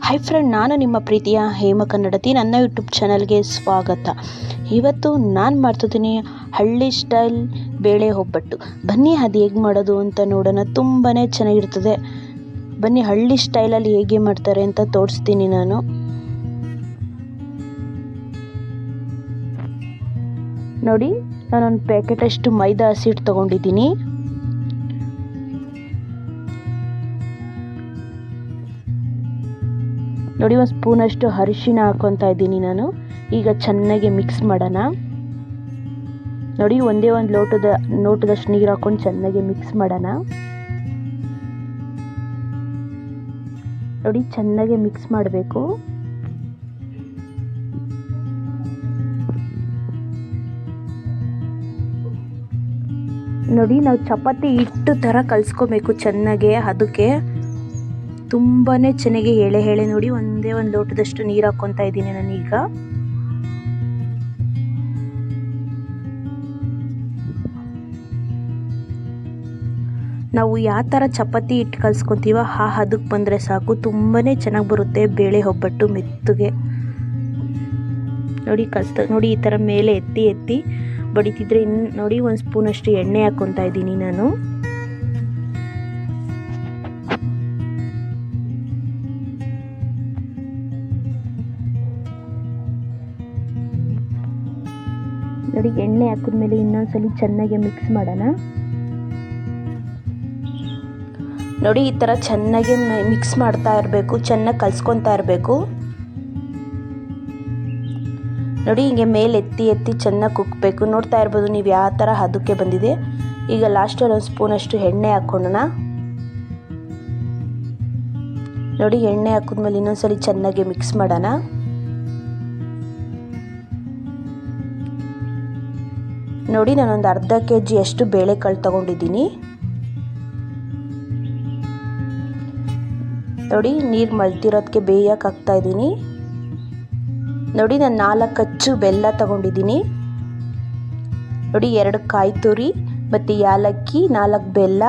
Hi friend, ನಾನು ನಿಮ್ಮ ಪ್ರೀತಿಯ ಹೇಮ ಕನ್ನಡತಿ. ನನ್ನ ಯೂಟ್ಯೂಬ್ ಚಾನಲ್ಗೆ ಸ್ವಾಗತ. ಇವತ್ತು ನಾನು ಮಾಡ್ತಿದ್ದೀನಿ ಹಳ್ಳಿ ಸ್ಟೈಲ್ ಬೇಳೆ ಒಬ್ಬಟ್ಟು. ಬನ್ನಿ ಅದು ಹೇಗೆ ಮಾಡೋದು ಅಂತ ನೋಡೋಣ. ತುಂಬಾ ಚೆನ್ನಾಗಿರ್ತದೆ. ಬನ್ನಿ ಹಳ್ಳಿ ಸ್ಟೈಲಲ್ಲಿ ಹೇಗೆ ಮಾಡ್ತಾರೆ ಅಂತ ತೋರಿಸ್ತೀನಿ ನಾನು. ನೋಡಿ, ನಾನೊಂದು ಪ್ಯಾಕೆಟಷ್ಟು ಮೈದಾ ಹಸಿ ಹಿಟ್ಟು ತೊಗೊಂಡಿದ್ದೀನಿ. ನೋಡಿ, ಒಂದು ಸ್ಪೂನಷ್ಟು ಅರಿಶಿನ ಹಾಕ್ಕೊತಾ ಇದ್ದೀನಿ ನಾನು. ಈಗ ಚೆನ್ನಾಗಿ ಮಿಕ್ಸ್ ಮಾಡೋಣ. ನೋಡಿ, ಒಂದೇ ಒಂದು ಲೋಟದಷ್ಟು ನೀರು ಹಾಕ್ಕೊಂಡು ಚೆನ್ನಾಗಿ ಮಿಕ್ಸ್ ಮಾಡೋಣ. ನೋಡಿ, ಚೆನ್ನಾಗಿ ಮಿಕ್ಸ್ ಮಾಡಬೇಕು. ನೋಡಿ, ನಾವು ಚಪಾತಿ ಹಿಟ್ಟು ಥರ ಕಲಿಸ್ಕೋಬೇಕು ಚೆನ್ನಾಗೆ. ಅದಕ್ಕೆ ತುಂಬಾ ಚೆನ್ನಾಗಿ ಎಳೆ ನೋಡಿ, ಒಂದೇ ಒಂದು ಲೋಟದಷ್ಟು ನೀರು ಹಾಕ್ಕೊತಾ ಇದ್ದೀನಿ ನಾನೀಗ. ನಾವು ಯಾವ ಥರ ಚಪಾತಿ ಹಿಟ್ಟು ಕಲಿಸ್ಕೊತೀವೋ ಅದಕ್ಕೆ ಬಂದರೆ ಸಾಕು, ತುಂಬಾ ಚೆನ್ನಾಗಿ ಬರುತ್ತೆ ಬೇಳೆ ಒಬ್ಬಟ್ಟು ಮೆತ್ತಗೆ. ನೋಡಿ, ನೋಡಿ ಈ ಥರ ಮೇಲೆ ಎತ್ತಿ ಬಡಿತಿದ್ರೆ ನೋಡಿ, ಒಂದು ಸ್ಪೂನಷ್ಟು ಎಣ್ಣೆ ಹಾಕ್ಕೊತಾ ಇದ್ದೀನಿ ನಾನು. ನೋಡಿ, ಎಣ್ಣೆ ಹಾಕಿದ್ಮೇಲೆ ಇನ್ನೊಂದ್ಸಲಿ ಚೆನ್ನಾಗಿ ಮಿಕ್ಸ್ ಮಾಡೋಣ. ನೋಡಿ, ಈ ಥರ ಚೆನ್ನಾಗಿ ಮಿಕ್ಸ್ ಮಾಡ್ತಾ ಇರಬೇಕು, ಚೆನ್ನಾಗಿ ಕಲಿಸ್ಕೊತಾ ಇರಬೇಕು. ನೋಡಿ, ಹಿಂಗೆ ಮೇಲೆ ಎತ್ತಿ ಚೆನ್ನಾಗಿ ಕುಕ್ಕಬೇಕು. ನೋಡ್ತಾ ಇರ್ಬೋದು ನೀವು ಯಾವ ಥರ ಅದಕ್ಕೆ ಬಂದಿದೆ. ಈಗ ಲಾಸ್ಟಲ್ಲಿ ಒಂದು ಸ್ಪೂನಷ್ಟು ಎಣ್ಣೆ ಹಾಕ್ಕೊಳ್ಳೋಣ. ನೋಡಿ, ಎಣ್ಣೆ ಹಾಕಿದ್ಮೇಲೆ ಇನ್ನೊಂದ್ಸಲಿ ಚೆನ್ನಾಗಿ ಮಿಕ್ಸ್ ಮಾಡೋಣ. ನೋಡಿ, ನಾನೊಂದು ಅರ್ಧ kg ಅಷ್ಟು ಬೇಳೆಕಾಳು ತಗೊಂಡಿದ್ದೀನಿ. ನೋಡಿ, ನೀರು ಮಳ್ತಿರೋದಕ್ಕೆ ಬೇಯಕ್ಕೆ ಹಾಕ್ತಾ ಇದ್ದೀನಿ. ನೋಡಿ, ನಾನು 4 ಅಚ್ಚು ಬೆಲ್ಲ ತಗೊಂಡಿದ್ದೀನಿ. ನೋಡಿ, 2 ಕಾಯಿ ತುರಿ ಮತ್ತು ಏಲಕ್ಕಿ, 4 ಬೆಲ್ಲ.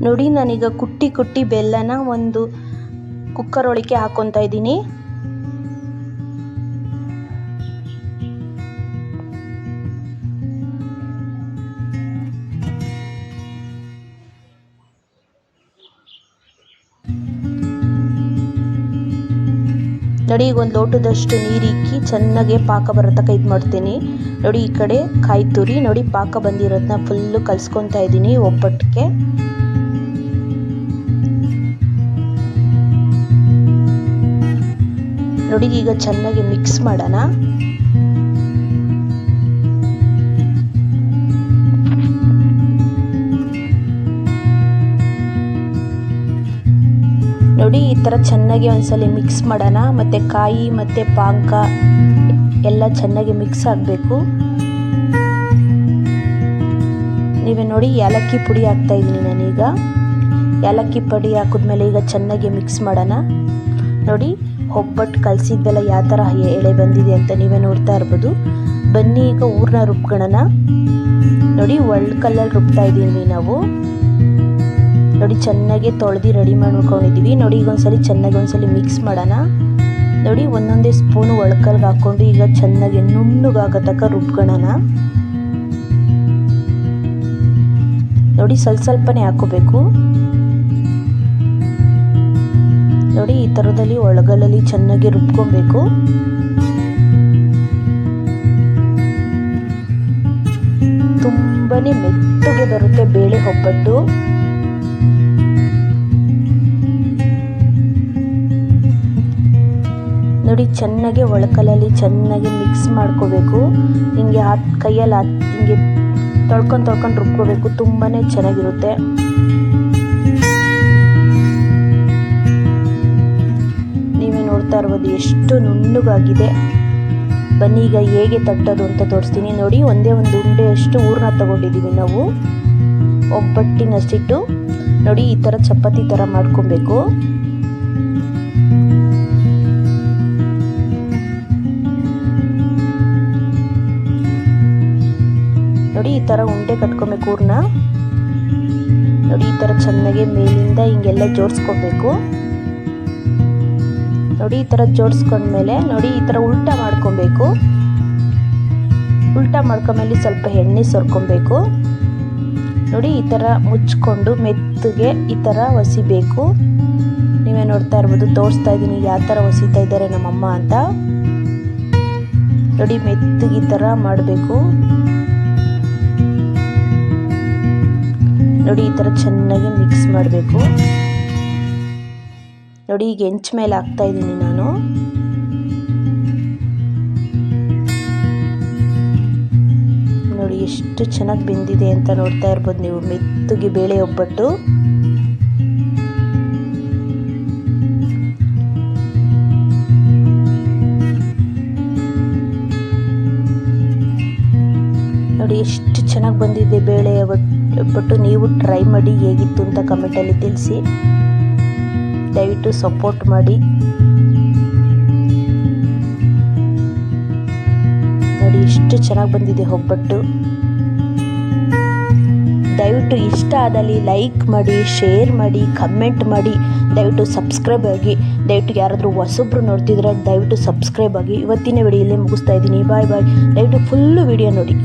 ನೋಡಿ, ನಾನೀಗ ಕುಟ್ಟಿ ಬೆಲ್ಲನ ಒಂದು ಕುಕ್ಕರ್ ಒಳಗೆ ಹಾಕ್ಕೊತಾ ಇದ್ದೀನಿ. ನೋಡಿ, ಈಗ ಒಂದು ಲೋಟದಷ್ಟು ನೀರಿಕ್ಕಿ ಚೆನ್ನಾಗಿ ಪಾಕ ಬರೋ ತನಕ ಇದು ಮಾಡ್ತೀನಿ. ನೋಡಿ, ಈ ಕಡೆ ಕಾಯಿ ತುರಿ ನೋಡಿ ಪಾಕ ಬಂದಿರೋದನ್ನ ಫುಲ್ಲು ಕಲಿಸ್ಕೊತಾ ಇದ್ದೀನಿ ಒಬ್ಬಟ್ಟಿಗೆ. ನೋಡಿ, ಈಗ ಚೆನ್ನಾಗಿ ಮಿಕ್ಸ್ ಮಾಡೋಣ. ನೋಡಿ, ಈ ಥರ ಚೆನ್ನಾಗಿ ಒಂದ್ಸಲಿ ಮಿಕ್ಸ್ ಮಾಡೋಣ. ಮತ್ತು ಕಾಯಿ ಮತ್ತು ಪಾಕ ಎಲ್ಲ ಚೆನ್ನಾಗಿ ಮಿಕ್ಸ್ ಆಗಬೇಕು. ನೀವೇ ನೋಡಿ, ಏಲಕ್ಕಿ ಪುಡಿ ಹಾಕ್ತಾ ಇದ್ದೀನಿ ನಾನೀಗ. ಏಲಕ್ಕಿ ಪುಡಿ ಹಾಕಿದ್ಮೇಲೆ ಈಗ ಚೆನ್ನಾಗಿ ಮಿಕ್ಸ್ ಮಾಡೋಣ. ನೋಡಿ, ಒಬ್ಬಟ್ಟು ಕಲಸಿದ್ದೆಲ್ಲ ಯಾವ ಥರ ಎಳೆ ಬಂದಿದೆ ಅಂತ ನೀವೇ ನೋಡ್ತಾ ಇರ್ಬೋದು. ಬನ್ನಿ ಈಗ ಊರನ್ನ ರುಬ್ಕೊಳ್ಳೋಣ. ನೋಡಿ, ಒಳ್ಳೆ ಕಲ್ಲಲ್ಲಿ ರುಬ್ತಾ ಇದ್ದೀವಿ ನಾವು. ನೋಡಿ, ಚೆನ್ನಾಗಿ ತೊಳೆದು ರೆಡಿ ಮಾಡ್ಕೊಂಡಿದ್ದೀವಿ. ನೋಡಿ, ಈಗ ಒಂದ್ಸಲಿ ಮಿಕ್ಸ್ ಮಾಡೋಣ. ನೋಡಿ, ಒಂದೊಂದೇ ಸ್ಪೂನು ಒಳ್ಕಲ್ಗೆ ಹಾಕ್ಕೊಂಡು ಈಗ ಚೆನ್ನಾಗಿ ನುಣ್ಣಗಾಗೋ ತನಕ ರುಬ್ಕೊಳ್ಳೋಣ. ನೋಡಿ, ಸ್ವಲ್ಪನೇ ಹಾಕೋಬೇಕು. ನೋಡಿ, ಈ ಥರದಲ್ಲಿ ಒಳಗಲಲ್ಲಿ ಚೆನ್ನಾಗಿ ರುಬ್ಕೊಬೇಕು. ತುಂಬಾನೇ ಮೆತ್ತಗೆ ಬರುತ್ತೆ ಬೇಳೆ ಒಬ್ಬಟ್ಟು. ನೋಡಿ, ಚೆನ್ನಾಗಿ ಒಳಕಲಲ್ಲಿ ಚೆನ್ನಾಗಿ ಮಿಕ್ಸ್ ಮಾಡ್ಕೋಬೇಕು. ಹಿಂಗೆ ಕೈಯಲ್ಲಿ ಹಿಂಗೆ ತೊಳ್ಕೊಂಡು ರುಬ್ಕೋಬೇಕು. ತುಂಬಾ ಚೆನ್ನಾಗಿರುತ್ತೆ. ನೀವೇ ನೋಡ್ತಾ ಇರ್ಬೋದು ಎಷ್ಟು ನುಣ್ಣಗಾಗಿದೆ. ಬನ್ನಿ ಈಗ ಹೇಗೆ ತಟ್ಟೋದು ಅಂತ ತೋರಿಸ್ತೀನಿ. ನೋಡಿ, ಒಂದೇ ಒಂದು ಉಂಡೆಯಷ್ಟು ಹೂರಣ ತಗೊಂಡಿದ್ದೀವಿ ನಾವು ಒಬ್ಬಟ್ಟಿನಷ್ಟಿಟ್ಟು. ನೋಡಿ, ಈ ಥರ ಚಪಾತಿ ಥರ ಮಾಡ್ಕೊಬೇಕು. ನೋಡಿ, ಈ ಥರ ಉಂಡೆ ಕಟ್ಕೊಬೇಕು ಹೂರಣ. ನೋಡಿ ಈ ಥರ ಚೆನ್ನಾಗಿ ಮೇಲಿಂದ ಹಿಂಗೆಲ್ಲ ಜೋಡಿಸ್ಕೊಬೇಕು. ನೋಡಿ ಈ ಥರ ಜೋಡಿಸ್ಕೊಂಡ್ಮೇಲೆ ನೋಡಿ ಈ ಥರ ಉಲ್ಟಾ ಮಾಡ್ಕೊಬೇಕು. ಉಲ್ಟಾ ಮಾಡ್ಕೊಂಡ್ಮೇಲೆ ಸ್ವಲ್ಪ ಎಣ್ಣೆ ಸೋರ್ಕೊಬೇಕು. ನೋಡಿ ಈ ಥರ ಮುಚ್ಕೊಂಡು ಮೆತ್ತಗೆ ಈ ಥರ ಒಸಿಬೇಕು. ನೀವೇ ನೋಡ್ತಾ ಇರ್ಬೋದು, ತೋರಿಸ್ತಾ ಇದ್ದೀನಿ ಯಾವ ಥರ ಒಸಿತಾ ಇದ್ದಾರೆ ನಮ್ಮಮ್ಮ ಅಂತ. ನೋಡಿ ಮೆತ್ತಗೆ ಈ ಥರ ಮಾಡಬೇಕು. ನೋಡಿ ಈ ಥರ ಚೆನ್ನಾಗಿ ಮಿಕ್ಸ್ ಮಾಡಬೇಕು. ನೋಡಿ ಈಗ ಹೆಂಚ ಮೇಲೆ ಹಾಕ್ತಾ ಇದ್ದೀನಿ ನಾನು. ನೋಡಿ ಎಷ್ಟು ಚೆನ್ನಾಗಿ ಬೆಂದಿದೆ ಅಂತ ನೋಡ್ತಾ ಇರ್ಬೋದು ನೀವು. ಮೆತ್ತಗೆ ಬೇಳೆ ಒಬ್ಬಟ್ಟು. ನೋಡಿ ಎಷ್ಟು ಚೆನ್ನಾಗಿ ಬಂದಿದೆ ಬೇಳೆ ಒಬ್ಬಟ್ಟು. ನೀವು ಟ್ರೈ ಮಾಡಿ ಹೇಗಿತ್ತು ಅಂತ ಕಮೆಂಟಲ್ಲಿ ತಿಳಿಸಿ. ದಯವಿಟ್ಟು ಸಪೋರ್ಟ್ ಮಾಡಿ. ನೋಡಿ ಎಷ್ಟು ಚೆನ್ನಾಗಿ ಬಂದಿದೆ ಒಬ್ಬಟ್ಟು. ದಯವಿಟ್ಟು ಇಷ್ಟ ಆದಲ್ಲಿ ಲೈಕ್ ಮಾಡಿ, ಶೇರ್ ಮಾಡಿ, ಕಮೆಂಟ್ ಮಾಡಿ, ದಯವಿಟ್ಟು ಸಬ್ಸ್ಕ್ರೈಬ್ ಆಗಿ. ದಯವಿಟ್ಟು ಯಾರಾದರೂ ಹೊಸೊಬ್ರು ನೋಡ್ತಿದ್ರೆ ದಯವಿಟ್ಟು ಸಬ್ಸ್ಕ್ರೈಬ್ ಆಗಿ. ಇವತ್ತಿನ ವಿಡಿಯೋ ಇಲ್ಲೇ ಮುಗಿಸ್ತಾ ಇದ್ದೀನಿ. ಬಾಯ್ ಬಾಯ್. ದಯವಿಟ್ಟು ಫುಲ್ಲು ವಿಡಿಯೋ ನೋಡಿ.